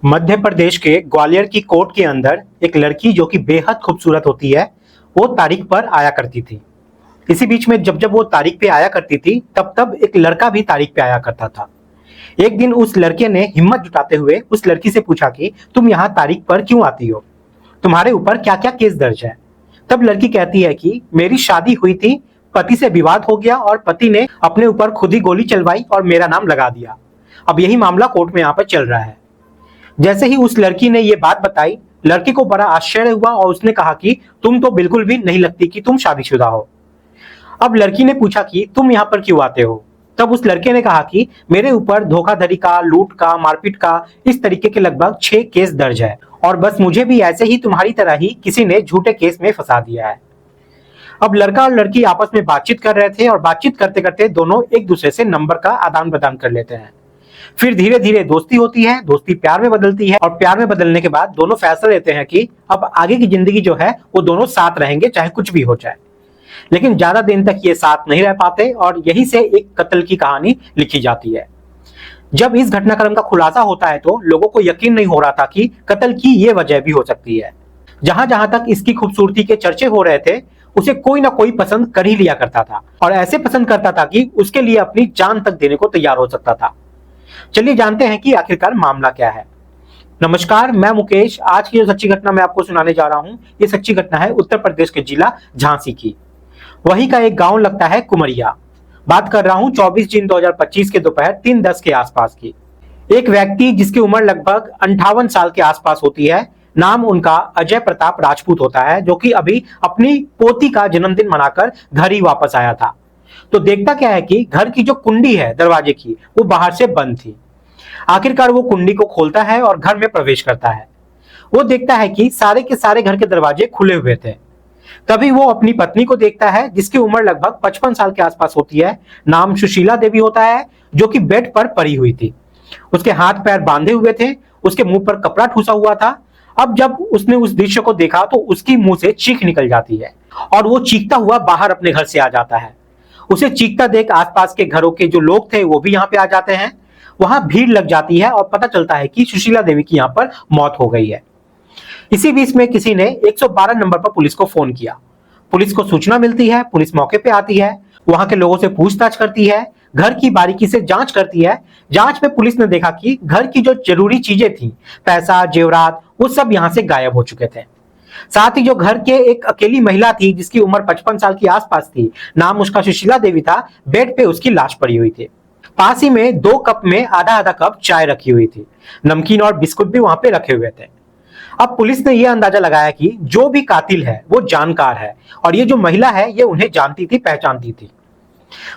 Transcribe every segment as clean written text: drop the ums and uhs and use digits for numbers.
मध्य प्रदेश के ग्वालियर की कोर्ट के अंदर एक लड़की जो कि बेहद खूबसूरत होती है, वो तारीख पर आया करती थी। इसी बीच में जब जब वो तारीख पे आया करती थी तब तब एक लड़का भी तारीख पे आया करता था। एक दिन उस लड़के ने हिम्मत जुटाते हुए उस लड़की से पूछा कि तुम यहाँ तारीख पर क्यों आती हो, तुम्हारे ऊपर क्या क्या केस दर्ज है। तब लड़की कहती है कि मेरी शादी हुई थी, पति से विवाद हो गया और पति ने अपने ऊपर खुद ही गोली चलवाई और मेरा नाम लगा दिया। अब यही मामला कोर्ट में यहाँ पर चल रहा है। जैसे ही उस लड़की ने ये बात बताई, लड़के को बड़ा आश्चर्य हुआ और उसने कहा कि तुम तो बिल्कुल भी नहीं लगती कि तुम शादीशुदा हो। अब लड़की ने पूछा कि तुम यहाँ पर क्यों आते हो। तब उस लड़के ने कहा कि मेरे ऊपर धोखाधड़ी का, लूट का, मारपीट का, इस तरीके के लगभग 6 केस दर्ज है और बस मुझे भी ऐसे ही तुम्हारी तरह ही किसी ने झूठे केस में फंसा दिया है। अब लड़का और लड़की आपस में बातचीत कर रहे थे और बातचीत करते करते दोनों एक दूसरे से नंबर का आदान प्रदान कर लेते हैं। फिर धीरे धीरे दोस्ती होती है, दोस्ती प्यार में बदलती है और प्यार में बदलने के बाद दोनों फैसला लेते हैं कि अब आगे की जिंदगी जो है वो दोनों साथ रहेंगे, चाहे कुछ भी हो जाए। लेकिन ज्यादा दिन तक ये साथ नहीं रह पाते और यहीं से एक कत्ल की कहानी लिखी जाती है। जब इस घटनाक्रम का खुलासा होता है तो लोगों को यकीन नहीं हो रहा था कि कत्ल की ये वजह भी हो सकती है। जहां जहां तक इसकी खूबसूरती के चर्चे हो रहे थे, उसे कोई ना कोई पसंद कर ही लिया करता था और ऐसे पसंद करता था कि उसके लिए अपनी जान तक देने को तैयार हो सकता था। चलिए जानते हैं कि आखिरकार मामला क्या है। नमस्कार, मैं मुकेश। आज की जो सच्ची घटना मैं आपको सुनाने जा रहा हूं, ये सच्ची घटना है उत्तर प्रदेश के जिला झांसी की। वहीं का एक गांव लगता है कुमरिया। बात कर रहा हूं 24 जून 2025 के दोपहर 3:10 के आसपास की। एक व्यक्ति जिसकी उम्र लगभग 58 साल के आसपास होती है, नाम उनका अजय प्रताप राजपूत होता है, जो कि अभी अपनी पोती का जन्मदिन मनाकर घर ही वापस आया था। तो देखता क्या है कि घर की जो कुंडी है दरवाजे की, वो बाहर से बंद थी। आखिरकार वो कुंडी को खोलता है और घर में प्रवेश करता है। वो देखता है कि सारे के सारे घर के दरवाजे खुले हुए थे। तभी वो अपनी पत्नी को देखता है, जिसकी उम्र लगभग 55 साल के आसपास होती है। नाम सुशीला देवी होता है, जो कि बेड पर पड़ी हुई थी। उसके हाथ पैर बांधे हुए थे, उसके मुंह पर कपड़ा ठूसा हुआ था। अब जब उसने उस दृश्य को देखा तो उसकी मुंह से चीख निकल जाती है और वो चीखता हुआ बाहर अपने घर से आ जाता है। उसे चीखता देख आसपास के घरों के जो लोग थे वो भी यहाँ पे आ जाते हैं। वहां भीड़ लग जाती है और पता चलता है कि सुशीला देवी की यहाँ पर मौत हो गई है। इसी बीच में किसी ने 112 नंबर पर पुलिस को फोन किया। पुलिस को सूचना मिलती है, पुलिस मौके पे आती है, वहां के लोगों से पूछताछ करती है, घर की बारीकी से जांच करती है। जांच में पुलिस ने देखा कि घर की जो जरूरी चीजें थी, पैसा, जेवरात, वो सब यहाँ से गायब हो चुके थे। साथ ही जो घर के एक अकेली महिला थी, जिसकी उम्र 55 साल के आसपास थी, नाम उसका सुशीला देवी था, बेड पे उसकी लाश पड़ी हुई थी। पास ही में 2 कप में आधा आधा कप चाय रखी हुई थी। नमकीन और बिस्कुट भी वहां पे रखे हुए थे। अब पुलिस ने यह अंदाजा लगाया कि जो भी कातिल है वो जानकार है और ये जो महिला है ये उन्हें जानती थी, पहचानती थी।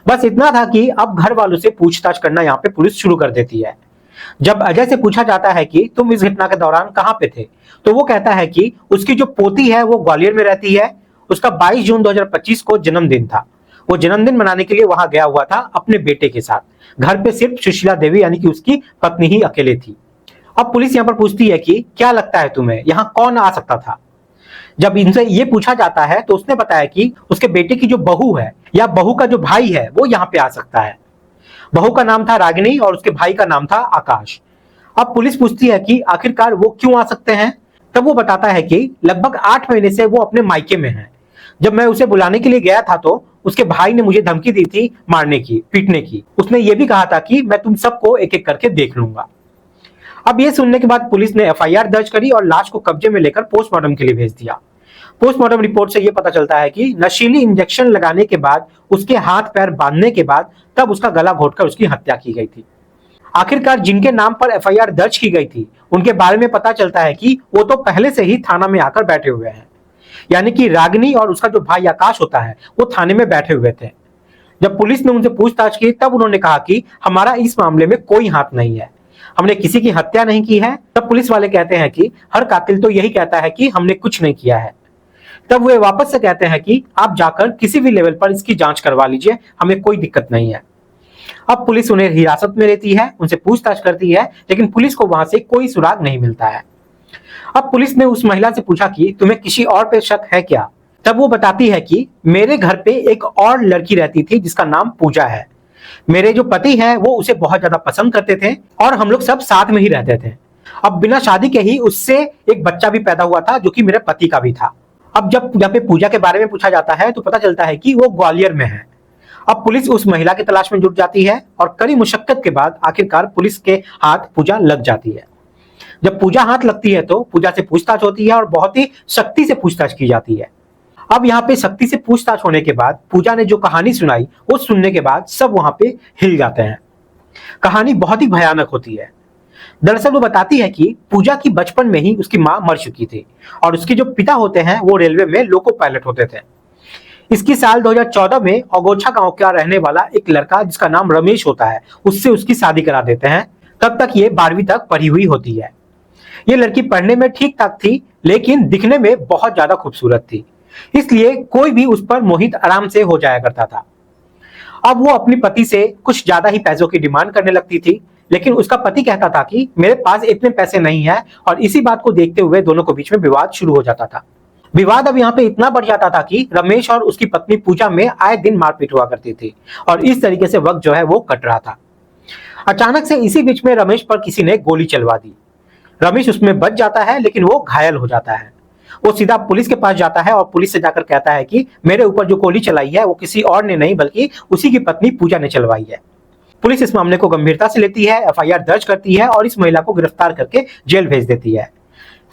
बस इतना था कि अब घर वालों से पूछताछ करना यहाँ पे पुलिस शुरू कर देती है। जब अजय से पूछा जाता है कि तुम इस घटना के दौरान कहां पे थे, तो वो कहता है कि उसकी जो पोती है वो ग्वालियर में रहती है। उसका 22 जून 2025 को जन्मदिन था। वो जन्मदिन मनाने के लिए वहां गया हुआ था अपने बेटे के साथ। घर पे सिर्फ सुशीला देवी यानी कि उसकी पत्नी ही अकेले थी। अब पुलिस यहाँ पर पूछती है कि क्या लगता है तुम्हें, यहाँ कौन आ सकता था। जब इनसे ये पूछा जाता है तो उसने बताया कि उसके बेटे की जो बहू है या बहू का जो भाई है वो यहाँ पे आ सकता है। बहू का नाम था रागिनी और उसके भाई का नाम था आकाश। अब पुलिस पूछती है कि आखिरकार वो क्यों आ सकते हैं। तब वो बताता है कि लगभग 8 महीने से वो अपने मायके में है। जब मैं उसे बुलाने के लिए गया था तो उसके भाई ने मुझे धमकी दी थी मारने की, पीटने की। उसने ये भी कहा था कि मैं तुम सबको एक एक करके देख लूंगा। अब ये सुनने के बाद पुलिस ने एफआईआर दर्ज करी और लाश को कब्जे में लेकर पोस्टमार्टम के लिए भेज दिया। पोस्टमार्टम रिपोर्ट से यह पता चलता है कि नशीली इंजेक्शन लगाने के बाद, उसके हाथ पैर बांधने के बाद तब उसका गला घोटकर उसकी हत्या की गई थी। आखिरकार जिनके नाम पर एफआईआर दर्ज की गई थी उनके बारे में पता चलता है कि वो तो पहले से ही थाना में आकर बैठे हुए हैं। यानी कि रागिनी और उसका जो भाई आकाश होता है वो थाने में बैठे हुए थे। जब पुलिस ने उनसे पूछताछ की तब उन्होंने कहा कि हमारा इस मामले में कोई हाथ नहीं है, हमने किसी की हत्या नहीं की है। तब पुलिस वाले कहते हैं कि हर कातिल तो यही कहता है कि हमने कुछ नहीं किया है। तब वे वापस से कहते हैं कि आप जाकर किसी भी लेवल पर इसकी जांच करवा लीजिए, हमें कोई दिक्कत नहीं है। अब पुलिस उन्हें हिरासत में लेती है, उनसे पूछताछ करती है, लेकिन पुलिस को वहां से कोई सुराग नहीं मिलता है। अब पुलिस ने उस महिला से पूछा कि तुम्हें किसी और पे शक है क्या। तब वो बताती है कि मेरे घर पे एक और लड़की रहती थी जिसका नाम पूजा है। मेरे जो पति हैं वो उसे बहुत ज्यादा पसंद करते थे और हम लोग सब साथ में ही रहते थे। अब बिना शादी के ही उससे एक बच्चा भी पैदा हुआ था जो कि मेरे पति का भी था। अब जब यहाँ पे पूजा के बारे में पूछा जाता है तो पता चलता है कि वो ग्वालियर में है। अब पुलिस उस महिला की तलाश में जुट जाती है और कड़ी मुशक्कत के बाद आखिरकार पुलिस के हाथ पूजा लग जाती है। जब पूजा हाथ लगती है तो पूजा से पूछताछ होती है और बहुत ही सख्ती से पूछताछ की जाती है। अब यहाँ पे सख्ती से पूछताछ होने के बाद पूजा ने जो कहानी सुनाई वो सुनने के बाद सब वहां पे हिल जाते हैं। कहानी बहुत ही भयानक होती है। दरअसल वो बताती है कि पूजा की बचपन में ही उसकी मां मर चुकी थी और उसके जो पिता होते हैं वो रेलवे में लोको पायलट होते थे। इसकी साल 2014 में अगोछा गांव का रहने वाला एक लड़का जिसका नाम रमेश होता है उससे उसकी शादी करा देते हैं। तब तक ये 12वीं तक पढ़ी हुई होती है। ये लड़की पढ़ने में ठीक ठाक थी लेकिन दिखने में बहुत ज्यादा खूबसूरत थी, इसलिए कोई भी उस पर मोहित आराम से हो जाया करता था। अब वो अपने पति से कुछ ज्यादा ही पैसों की डिमांड करने लगती थी, लेकिन उसका पति कहता था कि मेरे पास इतने पैसे नहीं है और इसी बात को देखते हुए दोनों के बीच में विवाद शुरू हो जाता था। विवाद अब यहाँ पे इतना बढ़ जाता था कि रमेश और उसकी पत्नी पूजा में आए दिन मारपीट हुआ करती थी और इस तरीके से वक्त जो है वो कट रहा था। अचानक से इसी बीच में रमेश पर किसी ने गोली चलवा दी। रमेश उसमें बच जाता है लेकिन वो घायल हो जाता है। वो सीधा पुलिस के पास जाता है और पुलिस से जाकर कहता है कि मेरे ऊपर जो गोली चलाई है वो किसी और ने नहीं बल्कि उसी की पत्नी पूजा ने चलवाई है। पुलिस इस मामले को गंभीरता से लेती है, एफआईआर दर्ज करती है और इस महिला को गिरफ्तार करके जेल भेज देती है।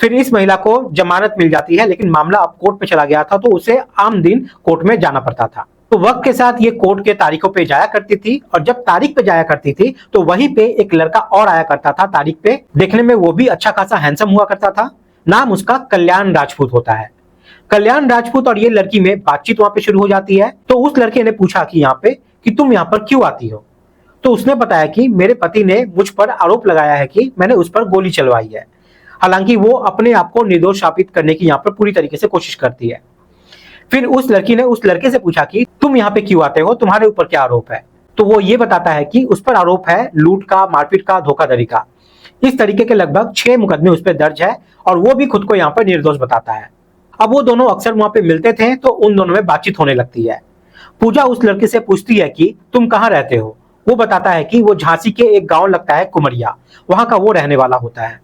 फिर इस महिला को जमानत मिल जाती है, लेकिन मामला अब कोर्ट में चला गया था तो उसे आम दिन कोर्ट में जाना पड़ता था। तो वक्त के साथ ये कोर्ट के तारीखों पे जाया करती थी और जब तारीख पे जाया करती थी तो वहीं पे एक लड़का और आया करता था तारीख पे। देखने में वो भी अच्छा खासा हैंडसम हुआ करता था। नाम उसका कल्याण राजपूत होता है। कल्याण राजपूत और ये लड़की में बातचीत वहां पे शुरू हो जाती है। तो उस लड़के ने पूछा कि यहाँ पे कि तुम यहाँ पर क्यों आती हो। तो उसने बताया कि मेरे पति ने मुझ पर आरोप लगाया है कि मैंने उस पर गोली चलवाई है। हालांकि वो अपने आप को निर्दोष साबित करने की यहाँ पर पूरी तरीके से कोशिश करती है। फिर उस लड़की ने उस लड़के से पूछा कि तुम यहाँ पे क्यों आते हो, तुम्हारे ऊपर क्या आरोप है। तो वो ये बताता है कि उस पर आरोप है लूट का, मारपीट का, धोखाधड़ी का। इस तरीके के लगभग 6 मुकदमे उस पर दर्ज है और वो भी खुद को यहाँ पर निर्दोष बताता है। अब वो दोनों अक्सर वहां पे मिलते थे तो उन दोनों में बातचीत होने लगती है। पूजा उस लड़के से पूछती है कि तुम कहाँ रहते हो। वो बताता है कि वो झांसी के एक गांव लगता है कुमरिया, वहां का वो रहने वाला होता है।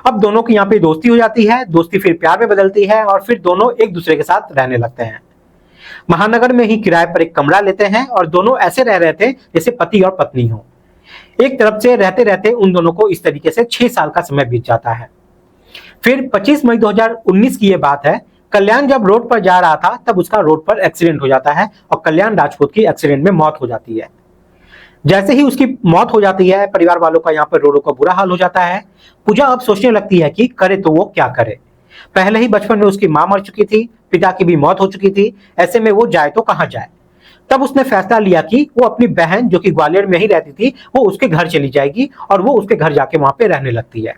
अब दोनों की यहाँ पे दोस्ती हो जाती है। दोस्ती फिर प्यार में बदलती है और फिर दोनों एक दूसरे के साथ रहने लगते हैं। महानगर में ही किराए पर एक कमरा लेते हैं और दोनों ऐसे रह रहे थे जैसे पति और पत्नी हो। एक तरफ से रहते रहते उन दोनों को इस तरीके से 6 साल का समय बीत जाता है। फिर 25 मई 2019 की यह बात है। कल्याण जब रोड पर जा रहा था तब उसका रोड पर एक्सीडेंट हो जाता है और कल्याण राजपूत की एक्सीडेंट में मौत हो जाती है। जैसे ही उसकी मौत हो जाती है परिवार वालों का यहाँ पर रो रो का बुरा हाल हो जाता है। पूजा अब सोचने लगती है कि करे तो वो क्या करे। पहले ही बचपन में उसकी मां मर चुकी थी, पिता की भी मौत हो चुकी थी, ऐसे में वो जाए तो कहां जाए। तब उसने फैसला लिया कि वो अपनी बहन जो कि ग्वालियर में ही रहती थी वो उसके घर चली जाएगी और वो उसके घर जाके वहां पे रहने लगती है।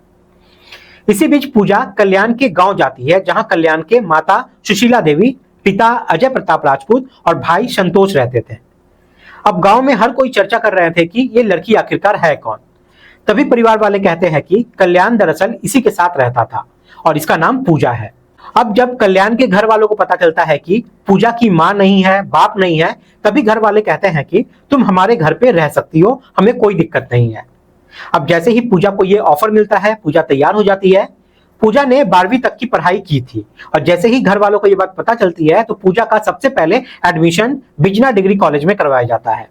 इसी बीच पूजा कल्याण के गांव जाती है जहां कल्याण के माता सुशीला देवी, पिता अजय प्रताप राजपूत और भाई संतोष रहते थे। अब गांव में हर कोई चर्चा कर रहे थे कि ये लड़की आखिरकार है कौन। तभी परिवार वाले कहते हैं कि कल्याण दरअसल इसी के साथ रहता था और इसका नाम पूजा है। अब जब कल्याण के घर वालों को पता चलता है कि पूजा की मां नहीं है, बाप नहीं है, तभी घर वाले कहते हैं कि तुम हमारे घर पे रह सकती हो, हमें कोई दिक्कत नहीं है। अब जैसे ही पूजा को ये ऑफर मिलता है पूजा तैयार हो जाती है। पूजा ने 12वीं तक की पढ़ाई की थी और जैसे ही घर वालों को ये बात पता चलती है तो पूजा का सबसे पहले एडमिशन बिजना डिग्री कॉलेज में करवाया जाता है।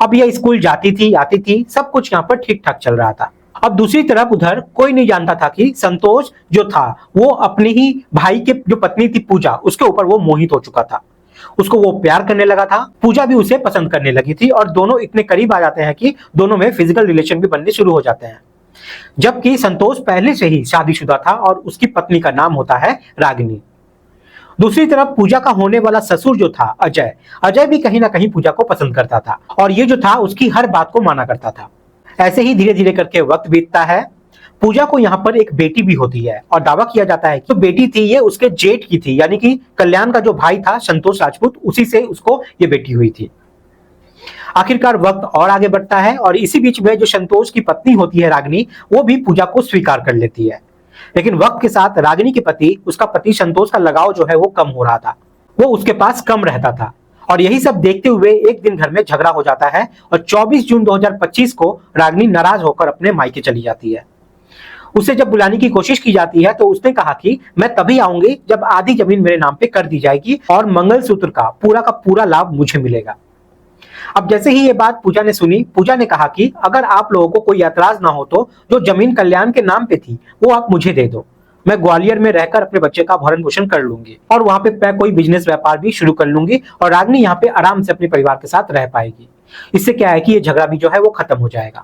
अब यह स्कूल जाती थी, आती थी, सब कुछ यहाँ पर ठीक ठाक चल रहा था। अब दूसरी तरफ उधर कोई नहीं जानता था कि संतोष जो था वो अपने ही भाई के जो पत्नी थी पूजा उसके ऊपर वो मोहित हो चुका था। उसको वो प्यार करने लगा था, पूजा भी उसे पसंद करने लगी थी और दोनों इतने करीब आ जाते हैं कि दोनों में फिजिकल रिलेशन भी बनने शुरू हो जाते हैं। जबकि संतोष पहले से ही शादीशुदा था और उसकी पत्नी का नाम होता है रागिनी। दूसरी तरफ पूजा का होने वाला ससुर जो था अजय, अजय भी कहीं ना कहीं पूजा को पसंद करता था और ये जो था उसकी हर बात को माना करता था। ऐसे ही धीरे धीरे करके वक्त बीतता है। पूजा को यहाँ पर एक बेटी भी होती है और दावा किया जाता है कि तो बेटी थी ये उसके जेठ की थी, यानी कि कल्याण का जो भाई था संतोष राजपूत उसी से उसको ये बेटी हुई थी। आखिरकार वक्त और आगे बढ़ता है और इसी बीच में जो संतोष की पत्नी होती है रागिनी वो भी पूजा को स्वीकार कर लेती है। लेकिन वक्त के साथ रागिनी के प्रति उसका पति संतोष का लगाव जो है वो कम हो रहा था, वो उसके पास कम रहता था और यही सब देखते हुए एक दिन घर में झगड़ा हो जाता है और 24 जून 2025 को रागिनी नाराज होकर अपने मायके चली जाती है। उसे जब बुलाने की कोशिश की जाती है तो उसने कहा कि मैं तभी आऊंगी जब आधी जमीन मेरे नाम पे कर दी जाएगी और मंगलसूत्र का पूरा लाभ मुझे मिलेगा। अब जैसे ही ये बात पूजा ने सुनी, पूजा ने कहा कि अगर आप लोगों को कोई ऐतराज ना हो तो जो जमीन कल्याण के नाम पे थी वो आप मुझे दे दो। मैं ग्वालियर में रहकर अपने बच्चे का भरण पोषण कर लूंगी और वहां पे मैं कोई बिजनेस व्यापार भी शुरू कर लूंगी और रागनी यहाँ पे आराम से अपने परिवार के साथ रह पाएगी। इससे क्या है कि ये झगड़ा भी जो है वो खत्म हो जाएगा।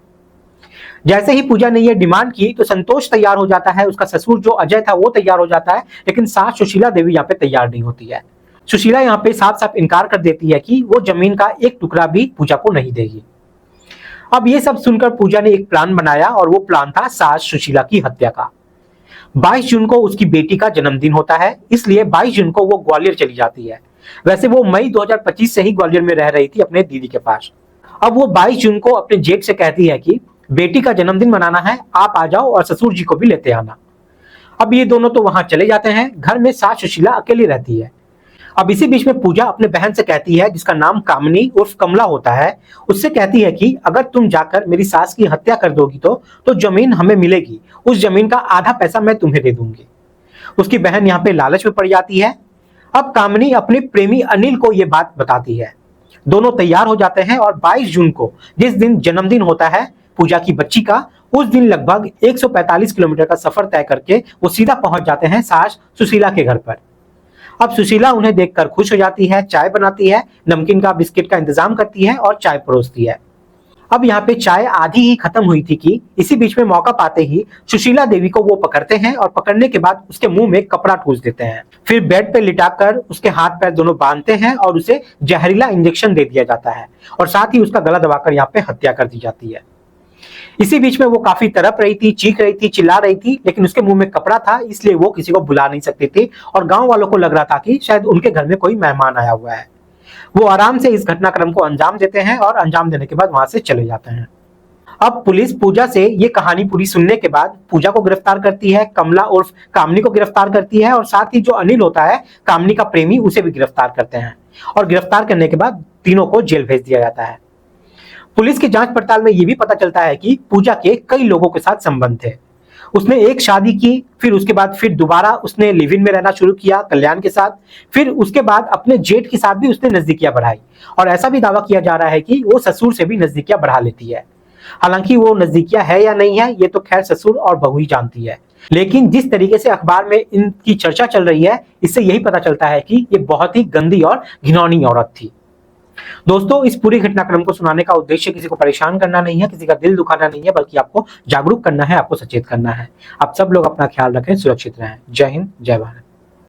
जैसे ही पूजा ने ये डिमांड की तो संतोष तैयार हो जाता है, उसका ससुर जो अजय था वो तैयार हो जाता है, लेकिन सास सुशीला देवी यहाँ पे तैयार नहीं होती है। सुशीला यहाँ पे साफ साफ इनकार कर देती है कि वो जमीन का एक टुकड़ा भी पूजा को नहीं देगी। अब ये सब सुनकर पूजा ने एक प्लान बनाया और वो प्लान था सास सुशीला की हत्या का। 22 जून को उसकी बेटी का जन्मदिन होता है, इसलिए 22 जून को वो ग्वालियर चली जाती है। वैसे वो मई 2025 से ही ग्वालियर में रह रही थी अपने दीदी के पास। अब वो 22 जून को अपने जेठ से कहती है कि बेटी का जन्मदिन मनाना है, आप आ जाओ और ससुर जी को भी लेते आना। अब ये दोनों तो वहां चले जाते हैं। घर में सास सुशीला अकेली रहती है। अब इसी बीच में पूजा अपने बहन से कहती है, जिसका नाम कामनी उर्फ कमला होता है, उससे कहती है कि अगर तुम जाकर मेरी सास की हत्या कर दोगी तो जमीन हमें मिलेगी, उस जमीन का आधा पैसा मैं तुम्हें दे दूंगी। उसकी बहन यहाँ पे लालच में पड़ जाती है। अब कामनी अपने प्रेमी अनिल को यह बात बताती है। दोनों तैयार हो जाते हैं और 22 जून को जिस दिन जन्मदिन होता है पूजा की बच्ची का, उस दिन लगभग 145 किलोमीटर का सफर तय करके वो सीधा पहुंच जाते हैं सास सुशीला के घर पर। अब सुशीला उन्हें देखकर खुश हो जाती है, चाय बनाती है, नमकीन का बिस्किट का इंतजाम करती है और चाय परोसती है। अब यहाँ पे चाय आधी ही खत्म हुई थी कि इसी बीच में मौका पाते ही सुशीला देवी को वो पकड़ते हैं और पकड़ने के बाद उसके मुंह में कपड़ा ठूस देते हैं। फिर बेड पे लिटाकर उसके हाथ पैर दोनों बांधते हैं और उसे जहरीला इंजेक्शन दे दिया जाता है और साथ ही उसका गला दबाकर यहाँ पे हत्या कर दी जाती है। इसी बीच में वो काफी तड़प रही थी, चीख रही थी, चिल्ला रही थी, लेकिन उसके मुंह में कपड़ा था इसलिए वो किसी को बुला नहीं सकती थी और गांव वालों को लग रहा था कि शायद उनके घर में कोई मेहमान आया हुआ है। वो आराम से इस घटनाक्रम को अंजाम देते हैं और अंजाम देने के बाद वहां से चले जाते हैं। अब पुलिस पूजा से ये कहानी पूरी सुनने के बाद पूजा को गिरफ्तार करती है, कमला उर्फ कामनी को गिरफ्तार करती है और साथ ही जो अनिल होता है कामनी का प्रेमी, उसे भी गिरफ्तार करते हैं और गिरफ्तार करने के बाद तीनों को जेल भेज दिया जाता है। पुलिस की जांच पड़ताल में यह भी पता चलता है कि पूजा के कई लोगों के साथ संबंध थे। उसने एक शादी की, फिर उसके बाद फिर दोबारा उसने लिव इन में रहना शुरू किया कल्याण के साथ, फिर उसके बाद अपने जेठ के साथ भी उसने नजदीकियां बढ़ाई और ऐसा भी दावा किया जा रहा है कि वो ससुर से भी नजदीकियां बढ़ा लेती है। हालांकि वो नजदीकियां है या नहीं है ये तो खैर ससुर और बहू ही जानती है, लेकिन जिस तरीके से अखबार में इनकी चर्चा चल रही है इससे यही पता चलता है कि ये बहुत ही गंदी और घिनौनी औरत थी। दोस्तों, इस पूरी घटनाक्रम को सुनाने का उद्देश्य किसी को परेशान करना नहीं है, किसी का दिल दुखाना नहीं है, बल्कि आपको जागरूक करना है, आपको सचेत करना है। आप सब लोग अपना ख्याल रखें, सुरक्षित रहें। जय हिंद, जय भारत।